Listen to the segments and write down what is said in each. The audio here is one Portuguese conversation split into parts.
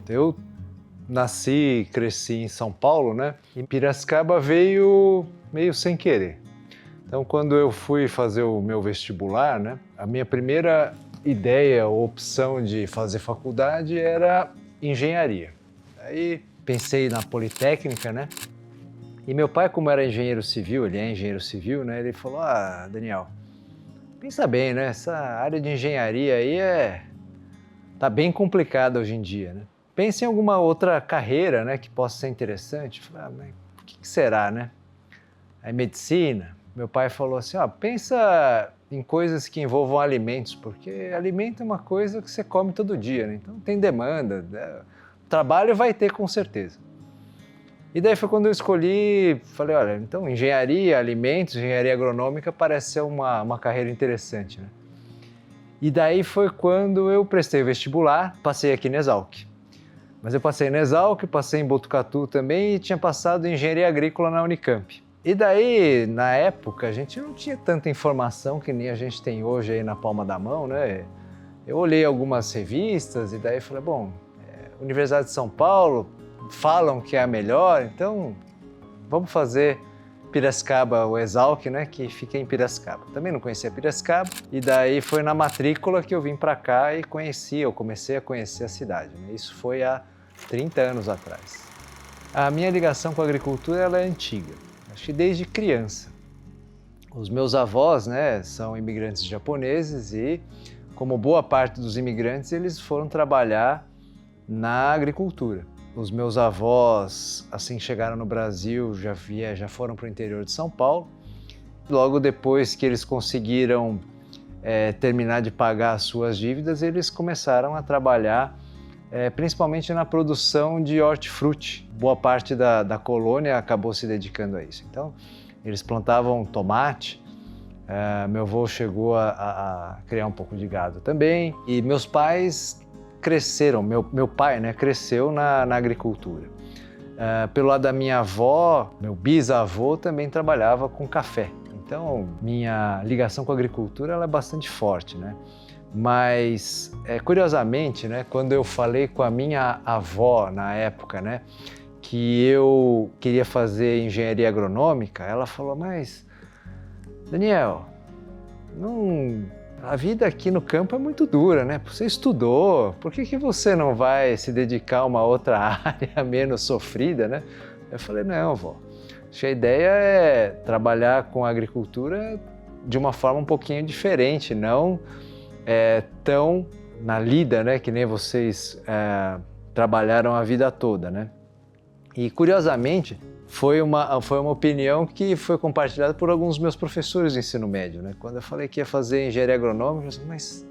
Eu nasci e cresci em São Paulo, né? E Piracicaba veio meio sem querer. Então, quando eu fui fazer o meu vestibular, né? A minha primeira ideia ou opção de fazer faculdade era engenharia. Aí pensei na Politécnica, né? E meu pai, como era engenheiro civil, ele é engenheiro civil, né? Ele falou, Daniel, pensa bem, né? Essa área de engenharia aí tá bem complicada hoje em dia, né? Pensa em alguma outra carreira, né, que possa ser interessante. Eu falei, mas o que será, né? Aí medicina. Meu pai falou assim, pensa em coisas que envolvam alimentos, porque alimento é uma coisa que você come todo dia, né? Então tem demanda, né? Trabalho vai ter com certeza. E daí foi quando eu escolhi, falei, olha, então engenharia, alimentos, engenharia agronômica parece ser uma carreira interessante, né? E daí foi quando eu prestei o vestibular, passei aqui na Exalc. Mas eu passei na Exalc, passei em Botucatu também e tinha passado em engenharia agrícola na Unicamp. E daí, na época, a gente não tinha tanta informação que nem a gente tem hoje aí na palma da mão, né? Eu olhei algumas revistas e daí falei, bom, Universidade de São Paulo, falam que é a melhor, então vamos fazer Piracicaba, o Exalc, né, que fica em Piracicaba. Também não conhecia Piracicaba e daí foi na matrícula que eu vim para cá e eu comecei a conhecer a cidade, né? Isso foi há 30 anos atrás. A minha ligação com a agricultura ela é antiga, acho que desde criança. Os meus avós, né, são imigrantes japoneses e, como boa parte dos imigrantes, eles foram trabalhar na agricultura. Os meus avós, assim que chegaram no Brasil, já foram para o interior de São Paulo. Logo depois que eles conseguiram terminar de pagar as suas dívidas, eles começaram a trabalhar principalmente na produção de hortifruti. Boa parte da colônia acabou se dedicando a isso. Então, eles plantavam tomate. Meu avô chegou a criar um pouco de gado também. E meus pais cresceram, meu pai, né, cresceu na agricultura. Pelo lado da minha avó, meu bisavô também trabalhava com café. Então, minha ligação com a agricultura ela é bastante forte, né? Mas, curiosamente, né, quando eu falei com a minha avó na época, né, que eu queria fazer engenharia agronômica, ela falou, mas, Daniel, a vida aqui no campo é muito dura, né? Você estudou, por que você não vai se dedicar a uma outra área menos sofrida, né? Eu falei, não, vó, acho que a ideia é trabalhar com a agricultura de uma forma um pouquinho diferente, não tão na lida, né? Que nem vocês trabalharam a vida toda, né? E, curiosamente, foi uma opinião que foi compartilhada por alguns dos meus professores de ensino médio, né? Quando eu falei que ia fazer engenharia agronômica, eu disse, mas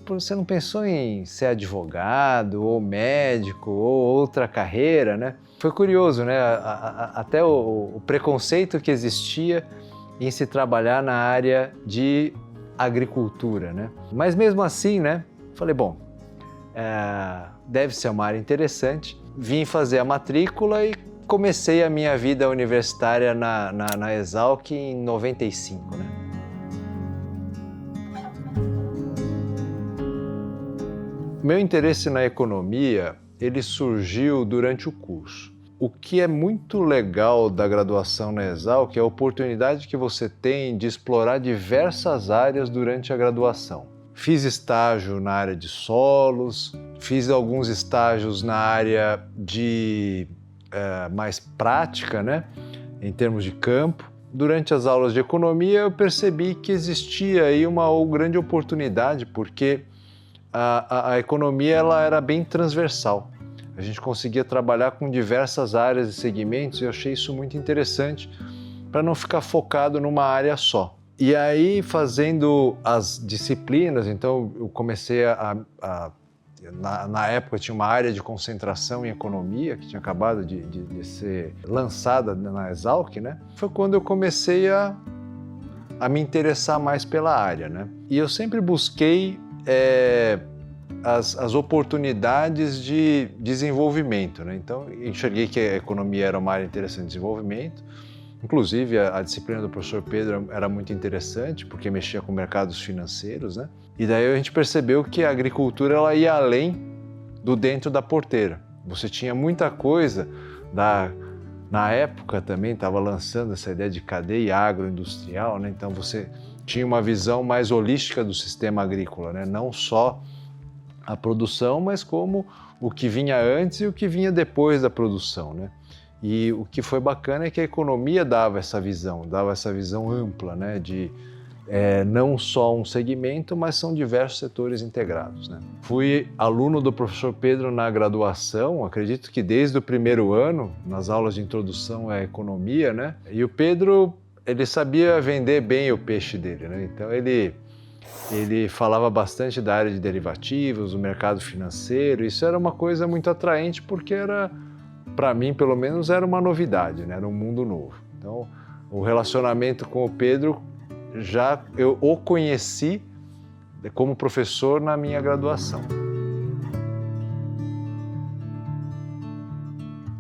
você não pensou em ser advogado ou médico ou outra carreira, né? Foi curioso, né? Até o preconceito que existia em se trabalhar na área de agricultura, né? Mas mesmo assim, né? Falei, bom, deve ser uma área interessante. Vim fazer a matrícula e comecei a minha vida universitária na Exalc em 95, né? Meu interesse na economia, ele surgiu durante o curso. O que é muito legal da graduação na Exalc é a oportunidade que você tem de explorar diversas áreas durante a graduação. Fiz estágio na área de solos, fiz alguns estágios na área de mais prática, né, em termos de campo. Durante as aulas de economia eu percebi que existia aí uma grande oportunidade, porque a economia ela era bem transversal. A gente conseguia trabalhar com diversas áreas e segmentos e eu achei isso muito interessante para não ficar focado numa área só. E aí, fazendo as disciplinas, então eu comecei na época tinha uma área de concentração em economia, que tinha acabado de ser lançada na Exalc, né? Foi quando eu comecei a me interessar mais pela área, né? E eu sempre busquei as oportunidades de desenvolvimento, né? Então, enxerguei que a economia era uma área interessante de desenvolvimento. Inclusive, a disciplina do professor Pedro era muito interessante, porque mexia com mercados financeiros, né? E daí a gente percebeu que a agricultura ela ia além do dentro da porteira. Você tinha muita coisa na época também estava lançando essa ideia de cadeia agroindustrial, né? Então você tinha uma visão mais holística do sistema agrícola, né? Não só a produção, mas como o que vinha antes e o que vinha depois da produção, né? E o que foi bacana é que a economia dava essa visão ampla, né? De não só um segmento, mas são diversos setores integrados, né? Fui aluno do professor Pedro na graduação, acredito que desde o primeiro ano, nas aulas de introdução à economia, né? E o Pedro, ele sabia vender bem o peixe dele, né? Então ele falava bastante da área de derivativos, do mercado financeiro. Isso era uma coisa muito atraente porque para mim, pelo menos, era uma novidade, né? Era um mundo novo. Então, o relacionamento com o Pedro, eu o conheci como professor na minha graduação.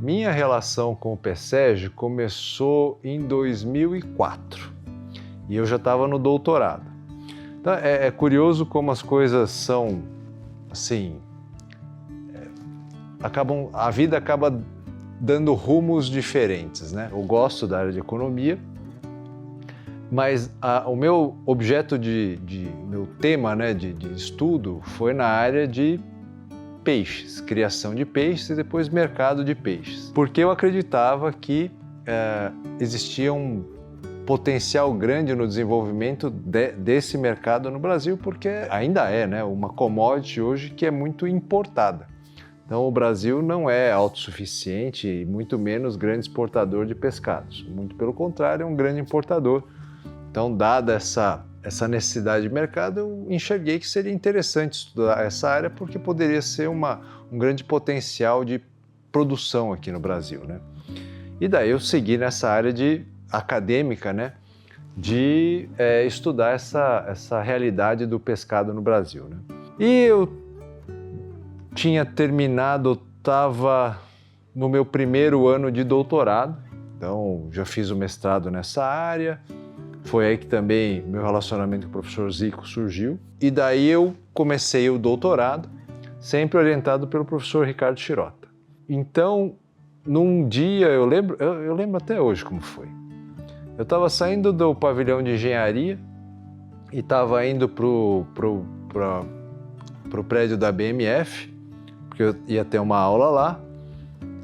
Minha relação com o PSEG começou em 2004 e eu já estava no doutorado. Então, é curioso como as coisas são, assim, a vida acaba dando rumos diferentes, né? Eu gosto da área de economia, mas o meu objeto meu tema, né, de estudo foi na área de peixes, criação de peixes e depois mercado de peixes. Porque eu acreditava que existia um potencial grande no desenvolvimento desse mercado no Brasil, porque ainda é, né, uma commodity hoje que é muito importada. Então o Brasil não é autossuficiente e muito menos grande exportador de pescados. Muito pelo contrário, é um grande importador. Então, dada essa necessidade de mercado, eu enxerguei que seria interessante estudar essa área porque poderia ser um grande potencial de produção aqui no Brasil, né? E daí eu segui nessa área acadêmica, né, de estudar essa realidade do pescado no Brasil, né? E eu tinha terminado, estava no meu primeiro ano de doutorado, então já fiz o mestrado nessa área. Foi aí que também meu relacionamento com o professor Zico surgiu. E daí eu comecei o doutorado, sempre orientado pelo professor Ricardo Shirota. Então, num dia, eu lembro até hoje como foi. Eu estava saindo do pavilhão de engenharia e estava indo pro prédio da BMF, porque eu ia ter uma aula lá,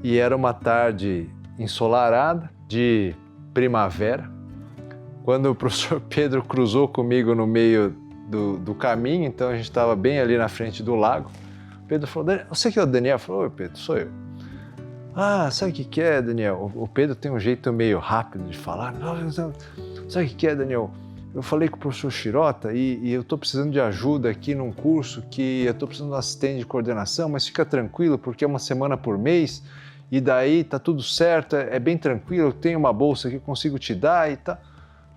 e era uma tarde ensolarada, de primavera, quando o professor Pedro cruzou comigo no meio do caminho, então a gente estava bem ali na frente do lago. O Pedro falou: "Você que é o Daniel?" Eu falei: "Oi, Pedro, sou eu." "Ah, sabe o que é, Daniel?" O Pedro tem um jeito meio rápido de falar. "Sabe o que é, Daniel? Eu falei com o professor Shirota e eu estou precisando de ajuda aqui num curso que eu estou precisando de um assistente de coordenação, mas fica tranquilo porque é uma semana por mês e daí tá tudo certo, é bem tranquilo, eu tenho uma bolsa que eu consigo te dar e tal."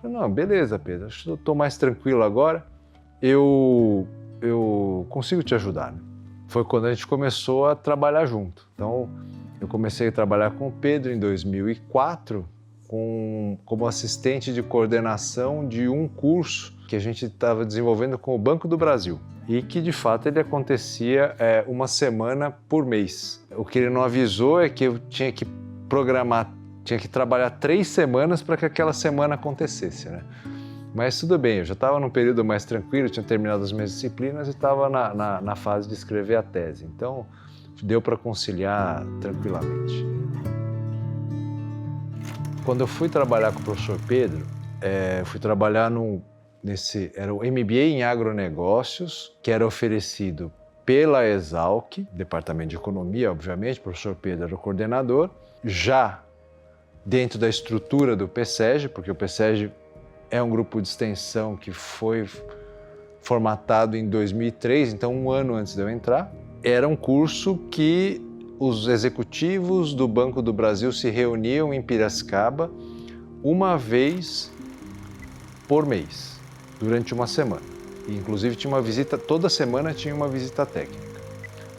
"Não, beleza, Pedro, acho que eu estou mais tranquilo agora, eu consigo te ajudar." Foi quando a gente começou a trabalhar junto. Então, eu comecei a trabalhar com o Pedro em 2004, como assistente de coordenação de um curso que a gente estava desenvolvendo com o Banco do Brasil e que, de fato, ele acontecia uma semana por mês. O que ele não avisou é que eu tinha que trabalhar 3 semanas para que aquela semana acontecesse, né? Mas tudo bem, eu já estava num período mais tranquilo, tinha terminado as minhas disciplinas e estava na fase de escrever a tese. Então, deu para conciliar tranquilamente. Quando eu fui trabalhar com o professor Pedro, fui trabalhar era o MBA em Agronegócios, que era oferecido pela Exalc, Departamento de Economia, obviamente, o professor Pedro era o coordenador, já dentro da estrutura do PSEG, porque o PSEG é um grupo de extensão que foi formatado em 2003, então um ano antes de eu entrar. Era um curso que os executivos do Banco do Brasil se reuniam em Piracicaba uma vez por mês, durante uma semana. E, inclusive tinha uma visita, toda semana tinha uma visita técnica.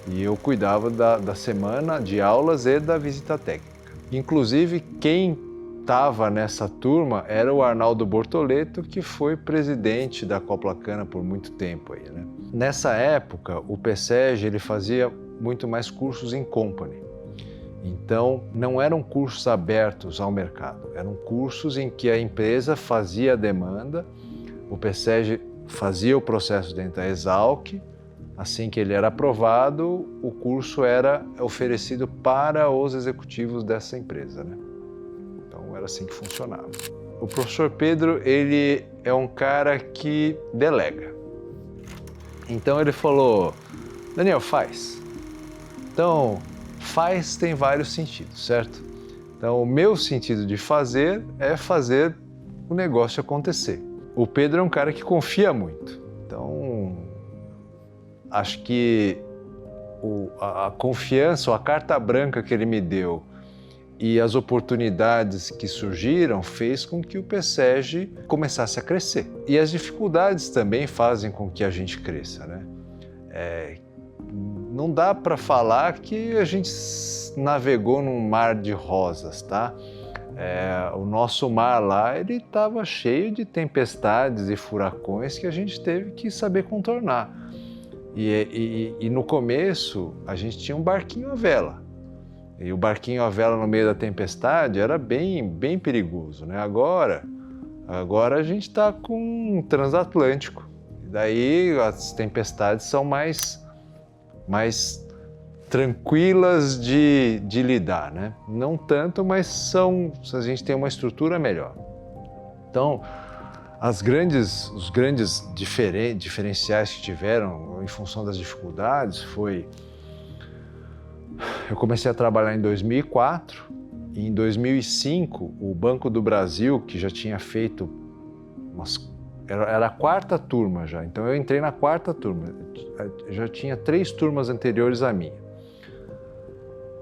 E eu cuidava da semana de aulas e da visita técnica. Inclusive, quem estava nessa turma era o Arnaldo Bortoleto, que foi presidente da Coplacana por muito tempo aí, né? Nessa época, o PSEG ele fazia muito mais cursos in company. Então, não eram cursos abertos ao mercado, eram cursos em que a empresa fazia a demanda, o PSEG fazia o processo dentro da Exalc, assim que ele era aprovado, o curso era oferecido para os executivos dessa empresa, né? Então, era assim que funcionava. O professor Pedro, ele é um cara que delega. Então, ele falou, Daniel, faz. Então, faz tem vários sentidos, certo? Então, o meu sentido de fazer é fazer o negócio acontecer. O Pedro é um cara que confia muito. Então, acho que a confiança, ou a carta branca que ele me deu e as oportunidades que surgiram fez com que o PSEG começasse a crescer. E as dificuldades também fazem com que a gente cresça, né? Não dá para falar que a gente navegou num mar de rosas, tá? O nosso mar lá, ele estava cheio de tempestades e furacões que a gente teve que saber contornar. E no começo, a gente tinha um barquinho à vela. E o barquinho à vela no meio da tempestade era bem perigoso, né? Agora a gente está com um transatlântico. E daí as tempestades são mais tranquilas de lidar, né? Não tanto, mas a gente tem uma estrutura melhor. Então, os grandes diferenciais que tiveram em função das dificuldades foi... Eu comecei a trabalhar em 2004 e em 2005 o Banco do Brasil, que já tinha feito era a quarta turma já, então eu entrei na quarta turma, já tinha 3 turmas anteriores à minha.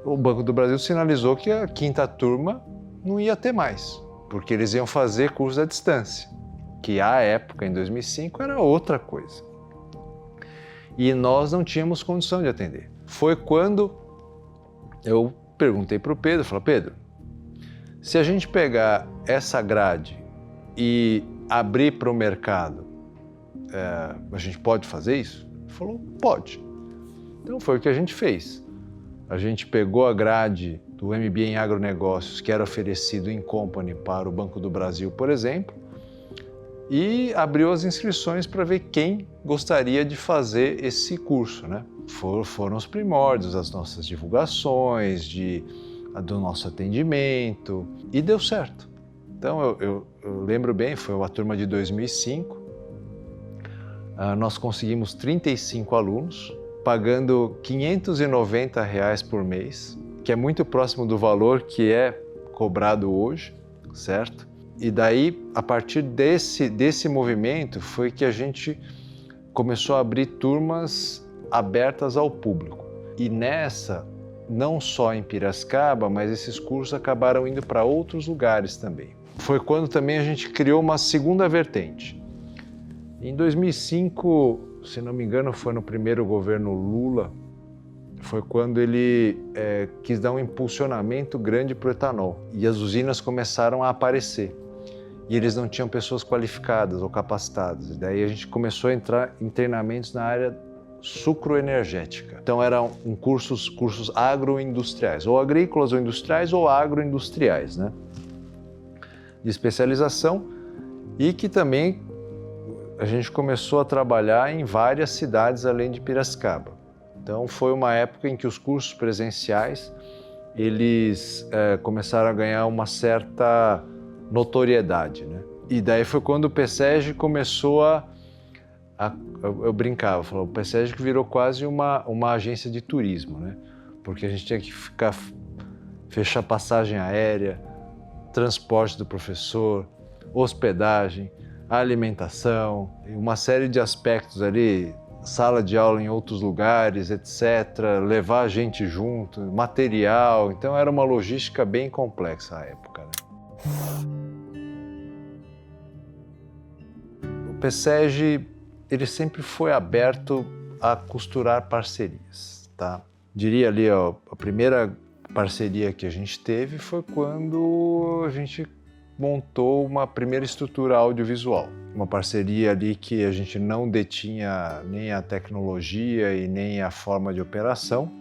O Banco do Brasil sinalizou que a quinta turma não ia ter mais, porque eles iam fazer curso à distância, que à época, em 2005, era outra coisa. E nós não tínhamos condição de atender. Foi quando eu perguntei para o Pedro, falei, Pedro, se a gente pegar essa grade e abrir para o mercado, a gente pode fazer isso? Ele falou, pode. Então foi o que a gente fez. A gente pegou a grade do MBA em Agronegócios, que era oferecido in company para o Banco do Brasil, por exemplo, e abriu as inscrições para ver quem gostaria de fazer esse curso, né? Foram os primórdios das nossas divulgações, do nosso atendimento, e deu certo. Então, eu lembro bem, foi uma turma de 2005, nós conseguimos 35 alunos, pagando R$ 590 por mês, que é muito próximo do valor que é cobrado hoje, certo? E daí, a partir desse movimento, foi que a gente começou a abrir turmas abertas ao público. E nessa, não só em Piracicaba, mas esses cursos acabaram indo para outros lugares também. Foi quando também a gente criou uma segunda vertente. Em 2005, se não me engano, foi no primeiro governo Lula, foi quando ele quis dar um impulsionamento grande para o etanol. E as usinas começaram a aparecer. E eles não tinham pessoas qualificadas ou capacitadas. E daí a gente começou a entrar em treinamentos na área sucroenergética. Então eram cursos agroindustriais, ou agrícolas ou industriais ou agroindustriais, né? De especialização, e que também a gente começou a trabalhar em várias cidades além de Piracicaba. Então foi uma época em que os cursos presenciais eles começaram a ganhar uma certa notoriedade, né? E daí foi quando o PSEG começou eu brincava, falava, o PSEG que virou quase uma agência de turismo, né? Porque a gente tinha que fechar passagem aérea, transporte do professor, hospedagem, alimentação, uma série de aspectos ali, sala de aula em outros lugares, etc., levar a gente junto, material, então era uma logística bem complexa à época, né? O PSEG, ele sempre foi aberto a costurar parcerias, tá? Diria ali, ó, a primeira parceria que a gente teve foi quando a gente montou uma primeira estrutura audiovisual. uma parceria ali que a gente não detinha nem a tecnologia e nem a forma de operação.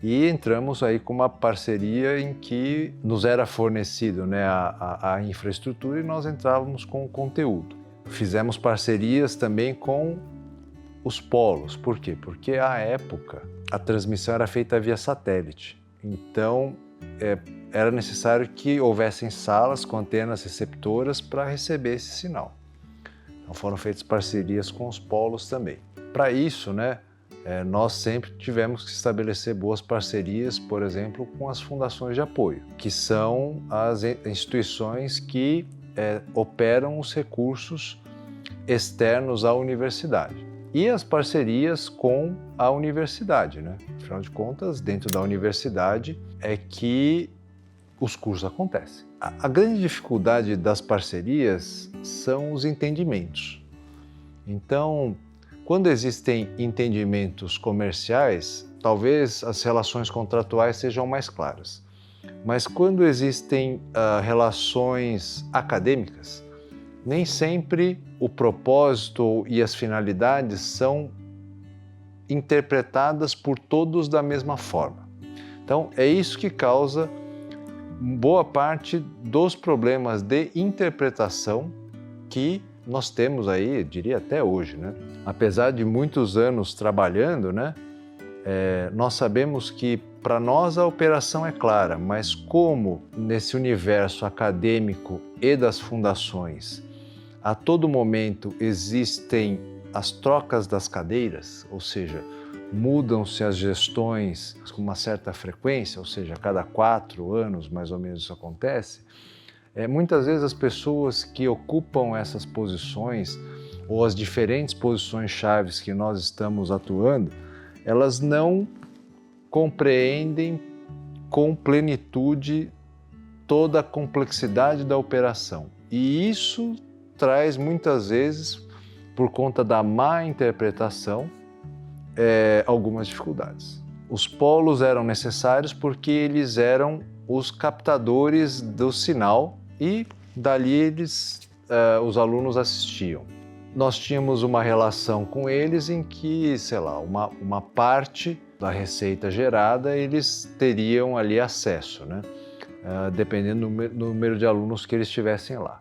E entramos aí com uma parceria em que nos era fornecido, né, a infraestrutura e nós entrávamos com o conteúdo. Fizemos parcerias também com os polos. Por quê? Porque à época a transmissão era feita via satélite. Então era necessário que houvessem salas com antenas receptoras para receber esse sinal. Então foram feitas parcerias com os polos também. Para isso, né, nós sempre tivemos que estabelecer boas parcerias, por exemplo, com as fundações de apoio, que são as instituições que operam os recursos externos à universidade. E as parcerias com a universidade, né? Afinal de contas, dentro da universidade é que os cursos acontecem. A grande dificuldade das parcerias são os entendimentos. Então, quando existem entendimentos comerciais, talvez as relações contratuais sejam mais claras. Mas quando existem relações acadêmicas, nem sempre o propósito e as finalidades são interpretadas por todos da mesma forma. Então, é isso que causa boa parte dos problemas de interpretação que nós temos aí, eu diria até hoje, né? Apesar de muitos anos trabalhando, né? Nós sabemos que para nós a operação é clara, mas como nesse universo acadêmico e das fundações a todo momento existem as trocas das cadeiras, ou seja, mudam-se as gestões com uma certa frequência, ou seja, a cada 4 anos mais ou menos isso acontece, muitas vezes as pessoas que ocupam essas posições ou as diferentes posições chaves que nós estamos atuando, elas não compreendem com plenitude toda a complexidade da operação. E isso traz muitas vezes, por conta da má interpretação, algumas dificuldades. Os polos eram necessários porque eles eram os captadores do sinal e dali os alunos assistiam. Nós tínhamos uma relação com eles em que, sei lá, uma parte da receita gerada eles teriam ali acesso, né? Dependendo do número de alunos que eles tivessem lá.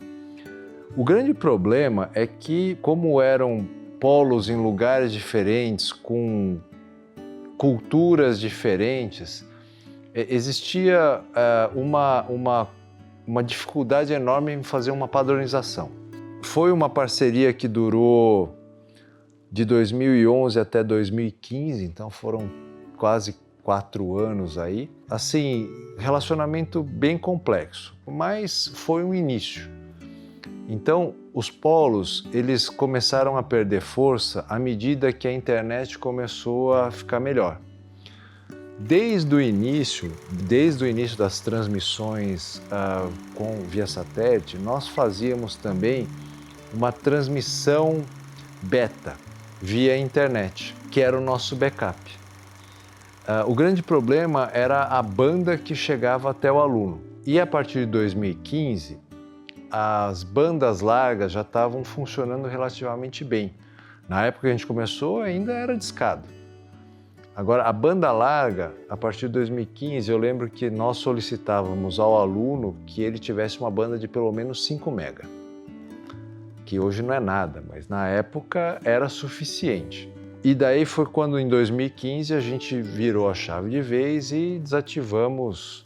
O grande problema é que, como eram polos em lugares diferentes, com culturas diferentes, existia uma dificuldade enorme em fazer uma padronização. Foi uma parceria que durou de 2011 até 2015, então foram quase 4 anos aí. Assim, relacionamento bem complexo, mas foi um início. Então, os polos, eles começaram a perder força à medida que a internet começou a ficar melhor. Desde o início das transmissões via satélite, nós fazíamos também uma transmissão beta via internet, que era o nosso backup. O grande problema era a banda que chegava até o aluno. E a partir de 2015, as bandas largas já estavam funcionando relativamente bem. Na época que a gente começou, ainda era discado. Agora, a banda larga, a partir de 2015, eu lembro que nós solicitávamos ao aluno que ele tivesse uma banda de pelo menos 5 mega, que hoje não é nada, mas na época era suficiente. E daí foi quando, em 2015, a gente virou a chave de vez e desativamos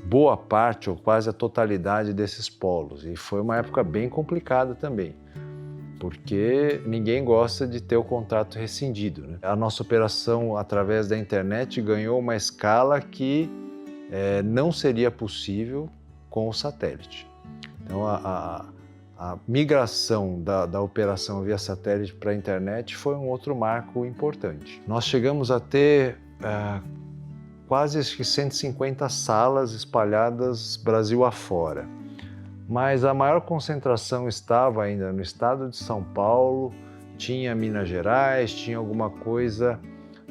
boa parte ou quase a totalidade desses polos. E foi uma época bem complicada também, porque ninguém gosta de ter o contrato rescindido, né? A nossa operação através da internet ganhou uma escala que não seria possível com o satélite. Então a migração da operação via satélite para a internet foi um outro marco importante. Nós chegamos a ter quase 150 salas espalhadas Brasil afora. Mas a maior concentração estava ainda no estado de São Paulo, tinha Minas Gerais, tinha alguma coisa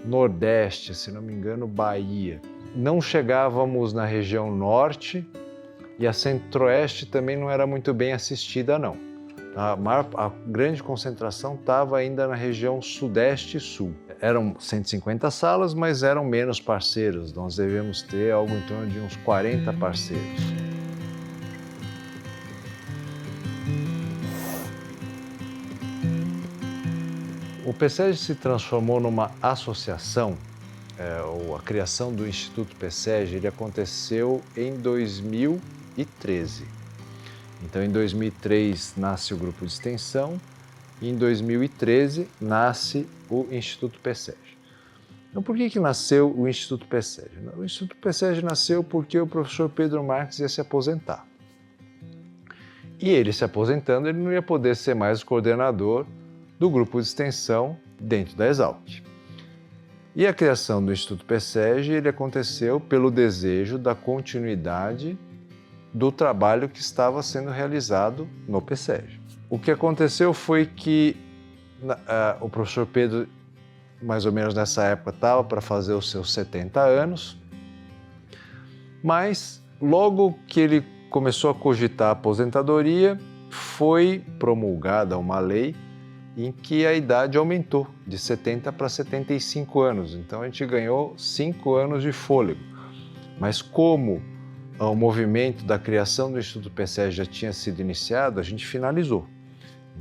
Nordeste, se não me engano, Bahia. Não chegávamos na região Norte e a Centro-Oeste também não era muito bem assistida, não. A grande concentração estava ainda na região sudeste e sul. Eram 150 salas, mas eram menos parceiros. Nós devemos ter algo em torno de uns 40 parceiros. O PSEG se transformou numa associação, ou a criação do Instituto PSEG, ele aconteceu em 2013. Então, em 2003 nasce o grupo de extensão e em 2013 nasce o Instituto PSEG. Então, por que nasceu o Instituto PSEG? O Instituto PSEG nasceu porque o professor Pedro Marques ia se aposentar. E ele se aposentando, ele não ia poder ser mais o coordenador do grupo de extensão dentro da Exalc. E a criação do Instituto PSEG, ele aconteceu pelo desejo da continuidade do trabalho que estava sendo realizado no PSEG. O que aconteceu foi que o professor Pedro, mais ou menos nessa época, estava para fazer os seus 70 anos, mas logo que ele começou a cogitar a aposentadoria, foi promulgada uma lei em que a idade aumentou de 70 para 75 anos. Então a gente ganhou 5 anos de fôlego. Mas como o movimento da criação do Instituto PSEG já tinha sido iniciado, a gente finalizou.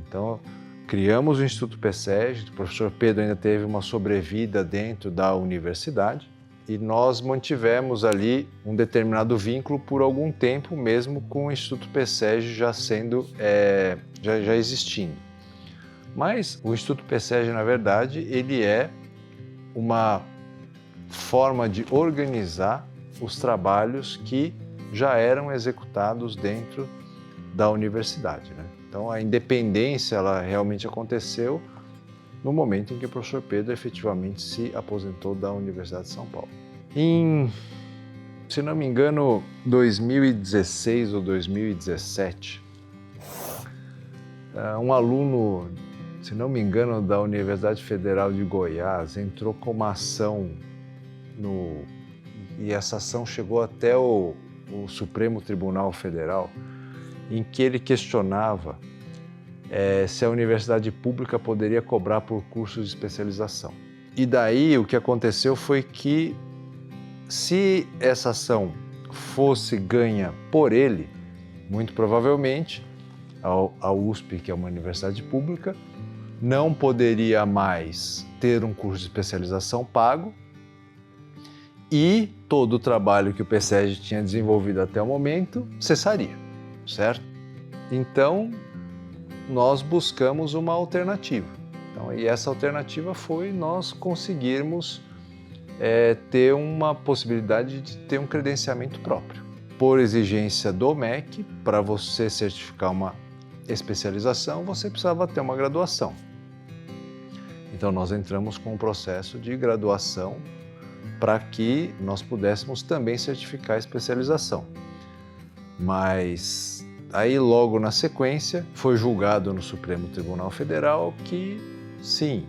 Então, criamos o Instituto PSEG, o professor Pedro ainda teve uma sobrevida dentro da universidade e nós mantivemos ali um determinado vínculo por algum tempo, mesmo com o Instituto PSEG já já existindo. Mas o Instituto PSEG, na verdade, ele é uma forma de organizar os trabalhos que já eram executados dentro da universidade, né? Então, a independência ela realmente aconteceu no momento em que o professor Pedro efetivamente se aposentou da Universidade de São Paulo. Em, se não me engano, 2016 ou 2017, um aluno, se não me engano, da Universidade Federal de Goiás entrou com uma ação e essa ação chegou até o Supremo Tribunal Federal, em que ele questionava se a universidade pública poderia cobrar por cursos de especialização. E daí o que aconteceu foi que, se essa ação fosse ganha por ele, muito provavelmente a USP, que é uma universidade pública, não poderia mais ter um curso de especialização pago, e todo o trabalho que o PSEG tinha desenvolvido até o momento cessaria, certo? Então, nós buscamos uma alternativa. Então, e essa alternativa foi nós conseguirmos ter uma possibilidade de ter um credenciamento próprio. Por exigência do MEC, para você certificar uma especialização, você precisava ter uma graduação. Então, nós entramos com um processo de graduação para que nós pudéssemos também certificar a especialização. Mas aí, logo na sequência, foi julgado no Supremo Tribunal Federal que, sim,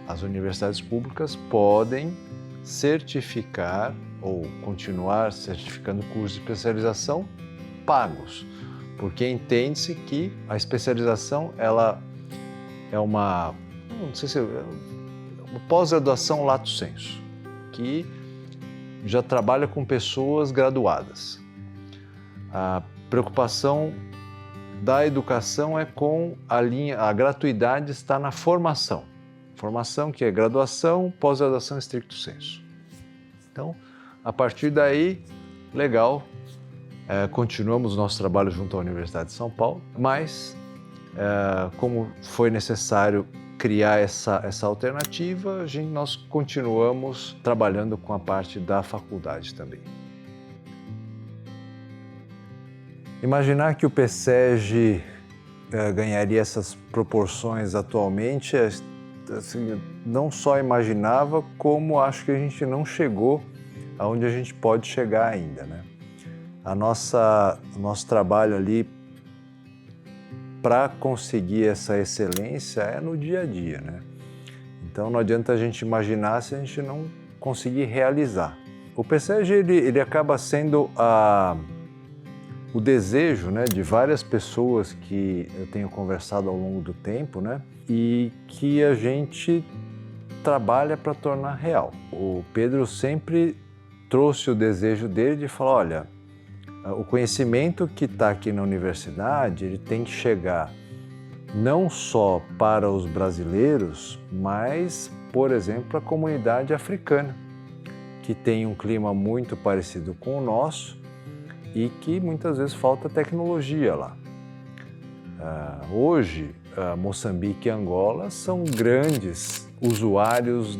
as universidades públicas podem certificar ou continuar certificando cursos de especialização pagos, porque entende-se que a especialização ela é uma pós-graduação lato sensu, que já trabalha com pessoas graduadas. A preocupação da educação é com a gratuidade está na formação. Formação que é graduação, pós-graduação stricto sensu. Então, a partir daí, legal, continuamos o nosso trabalho junto à Universidade de São Paulo, mas como foi necessário criar essa alternativa, nós continuamos trabalhando com a parte da faculdade também. Imaginar que o PSEG ganharia essas proporções atualmente, assim, não só imaginava, como acho que a gente não chegou aonde a gente pode chegar ainda, né? O nosso trabalho ali para conseguir essa excelência é no dia a dia, né? Então não adianta a gente imaginar se a gente não conseguir realizar. O PSEG ele acaba sendo o desejo, né, de várias pessoas que eu tenho conversado ao longo do tempo, né, e que a gente trabalha para tornar real. O Pedro sempre trouxe o desejo dele de falar, olha, o conhecimento que está aqui na universidade, ele tem que chegar não só para os brasileiros, mas, por exemplo, para a comunidade africana, que tem um clima muito parecido com o nosso e que muitas vezes falta tecnologia lá. Hoje, Moçambique e Angola são grandes usuários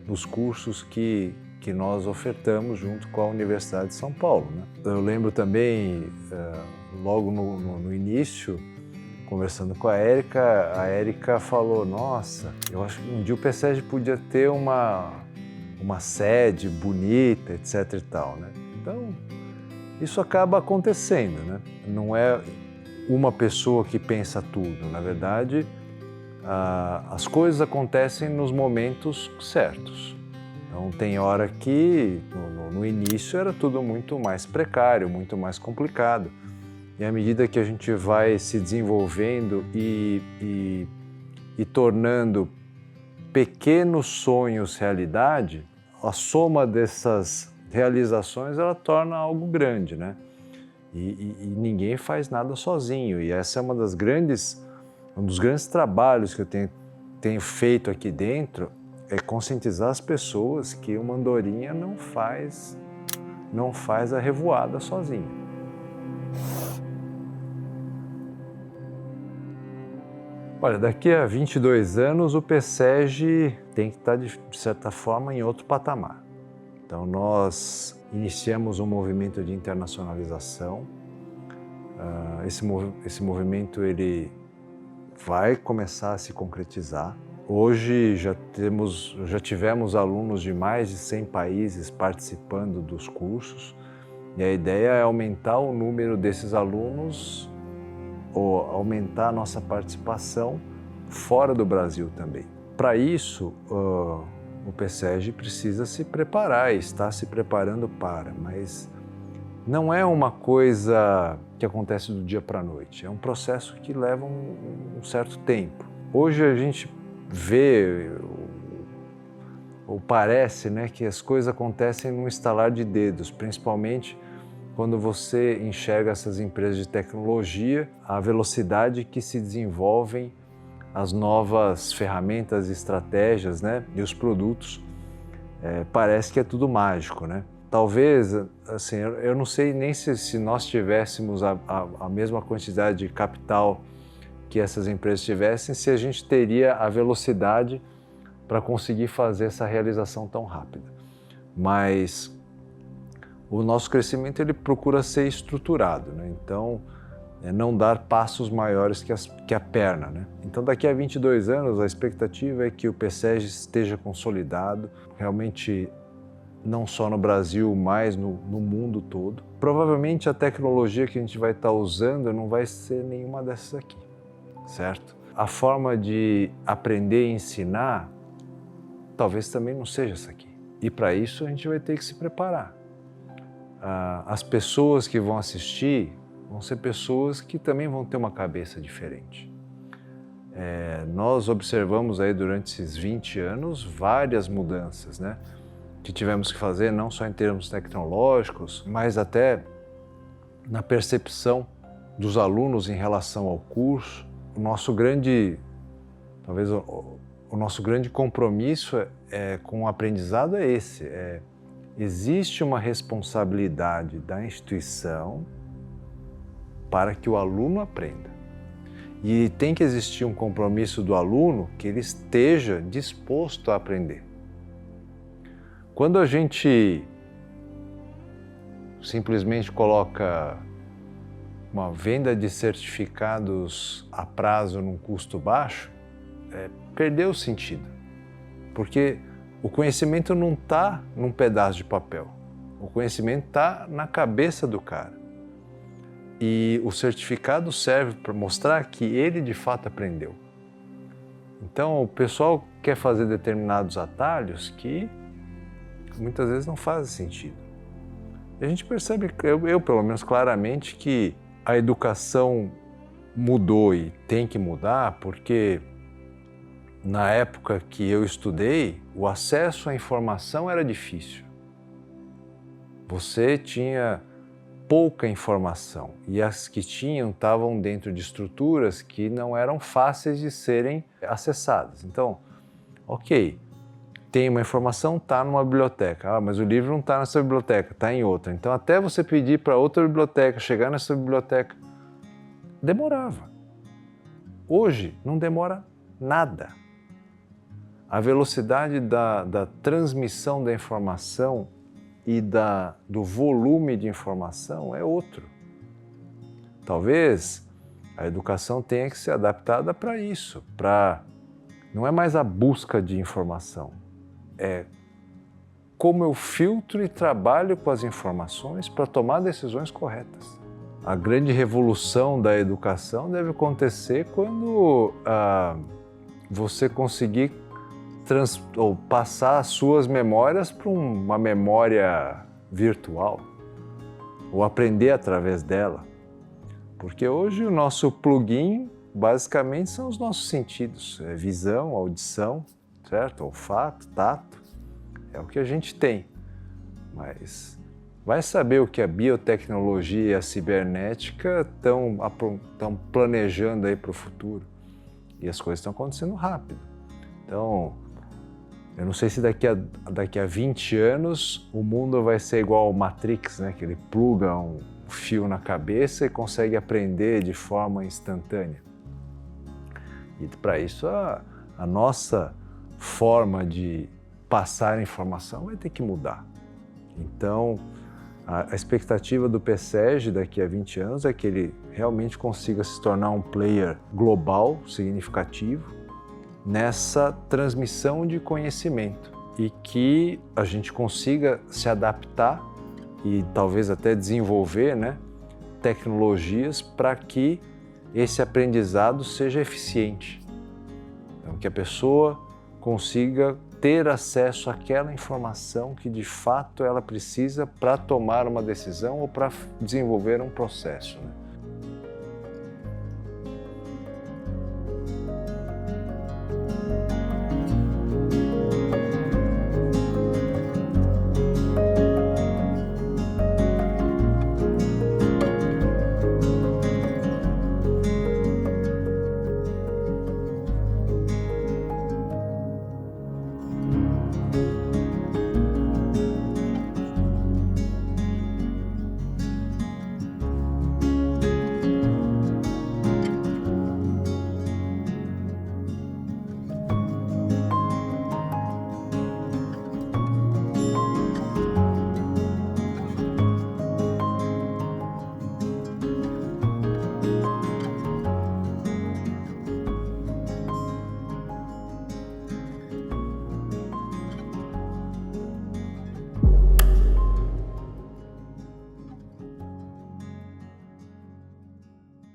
dos cursos que nós ofertamos junto com a Universidade de São Paulo, né? Eu lembro também, logo no início, conversando com a Érica falou, nossa, eu acho que um dia o PSEG podia ter uma sede bonita, etc e tal, né? Então, isso acaba acontecendo, né? Não é uma pessoa que pensa tudo, na verdade, as coisas acontecem nos momentos certos. Então, tem hora que, no início, era tudo muito mais precário, muito mais complicado. E à medida que a gente vai se desenvolvendo e tornando pequenos sonhos realidade, a soma dessas realizações ela torna algo grande, né? E ninguém faz nada sozinho. E essa é um dos grandes trabalhos que eu tenho feito aqui dentro, é conscientizar as pessoas que uma andorinha não faz a revoada sozinha. Olha, daqui a 22 anos o PSEG tem que estar, de certa forma, em outro patamar. Então, nós iniciamos um movimento de internacionalização. Esse movimento ele vai começar a se concretizar. Hoje já tivemos alunos de mais de 100 países participando dos cursos e a ideia é aumentar o número desses alunos ou aumentar a nossa participação fora do Brasil também. Para isso, o PSEG precisa se preparar e está se preparando mas não é uma coisa que acontece do dia para a noite, é um processo que leva um certo tempo. Hoje a gente vê, ou parece, né, que as coisas acontecem num estalar de dedos, principalmente quando você enxerga essas empresas de tecnologia, a velocidade que se desenvolvem as novas ferramentas e estratégias, né, e os produtos, parece que é tudo mágico, né? Talvez, assim, eu não sei nem se nós tivéssemos a mesma quantidade de capital que essas empresas tivessem, se a gente teria a velocidade para conseguir fazer essa realização tão rápida. Mas o nosso crescimento ele procura ser estruturado, né? Então, não dar passos maiores que a perna, né? Então, daqui a 22 anos, a expectativa é que o PSEG esteja consolidado, realmente não só no Brasil, mas no mundo todo. Provavelmente a tecnologia que a gente vai estar usando não vai ser nenhuma dessas aqui, certo? A forma de aprender e ensinar talvez também não seja essa aqui. E para isso a gente vai ter que se preparar. As pessoas que vão assistir vão ser pessoas que também vão ter uma cabeça diferente. Nós observamos aí durante esses 20 anos várias mudanças, né? Que tivemos que fazer não só em termos tecnológicos, mas até na percepção dos alunos em relação ao curso. Talvez o nosso grande compromisso com o aprendizado é esse. Existe uma responsabilidade da instituição para que o aluno aprenda. E tem que existir um compromisso do aluno que ele esteja disposto a aprender. Quando a gente simplesmente coloca uma venda de certificados a prazo num custo baixo, perdeu o sentido. Porque o conhecimento não está num pedaço de papel. O conhecimento está na cabeça do cara. E o certificado serve para mostrar que ele de fato aprendeu. Então o pessoal quer fazer determinados atalhos que muitas vezes não fazem sentido. E a gente percebe, eu pelo menos claramente, que a educação mudou e tem que mudar porque na época que eu estudei, o acesso à informação era difícil. Você tinha pouca informação e as que tinham estavam dentro de estruturas que não eram fáceis de serem acessadas. Então, ok, tem uma informação, está numa biblioteca, mas o livro não está nessa biblioteca, está em outra. Então, até você pedir para outra biblioteca chegar nessa biblioteca, demorava. Hoje, não demora nada. A velocidade da transmissão da informação e do volume de informação é outro. Talvez a educação tenha que ser adaptada para isso, não é mais a busca de informação, é como eu filtro e trabalho com as informações para tomar decisões corretas. A grande revolução da educação deve acontecer quando você conseguir ou passar as suas memórias para uma memória virtual, ou aprender através dela. Porque hoje o nosso plugin, basicamente, são os nossos sentidos. É visão, audição, certo? Olfato, tato, é o que a gente tem. Mas vai saber o que a biotecnologia e a cibernética estão planejando aí para o futuro. E as coisas estão acontecendo rápido. Então, eu não sei se daqui a 20 anos o mundo vai ser igual ao Matrix, né? Que ele pluga um fio na cabeça e consegue aprender de forma instantânea. E para isso a nossa forma de passar informação vai ter que mudar. Então, a expectativa do PSEG daqui a 20 anos é que ele realmente consiga se tornar um player global significativo nessa transmissão de conhecimento e que a gente consiga se adaptar e talvez até desenvolver, né, tecnologias para que esse aprendizado seja eficiente. Então, que a pessoa consiga ter acesso àquela informação que de fato ela precisa para tomar uma decisão ou para desenvolver um processo, né?